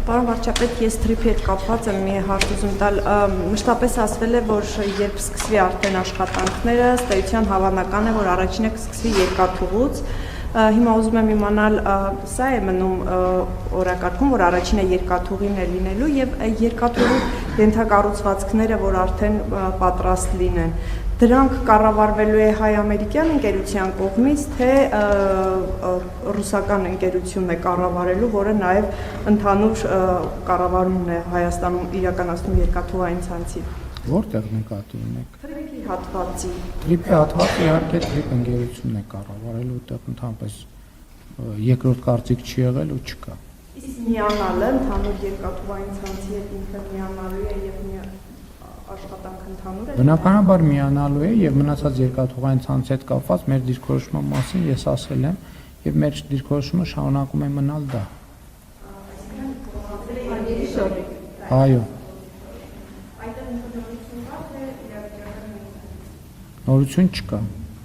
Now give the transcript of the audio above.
Պարոն վարչապետ, ես թրիփի հետ կապված եմ մի հարց ուզում տալ, մշտապես ասվել է, որ երբ սկսվի արդեն աշխատանքները, ըստ էության հավանական է, որ առաջինը կսկսվի երկաթուղուց, հիմա ուզում եմ իմանալ, սա է մնում օրակարգում, որ առաջինը երկաթուղին է լինելու եւ երկաթուղու ենթակառուցվածքները, որ արդեն պատրաստ լինեն, դրանք կառավարվելու է հայ-ամերիկյան ընկերության կողմից, թե ռուսական ընկերությունն է կառավարելու, որը նաև ընդհանուր կառավարումն է Հայաստանում իրականացնում երկաթուղային ցանցի։ Որտեղ նկատի ունեք։ Թրիփի հատվածի։ Թրիփի հատվածը իհարկե թրիփ ընկերությունն է կառավարելու, այդտեղ ընդհանրապես երկրորդ կարծիք չի եղել ու չկա։ Իսկ միանալը ընդհանուր երկաթուղային ցանցի հետ ինքը միանալու է եւ աշխատանք ընդհանուր է։ Բնականաբար միանալու է եւ մնացած երկաթուղային ցանցի հետ կապված մեր դիրքորոշման մասին ես ասել եմ եւ մեր դիրքորոշումը շարունակում է մնալ դա։ Այո։ Նորություն չկա։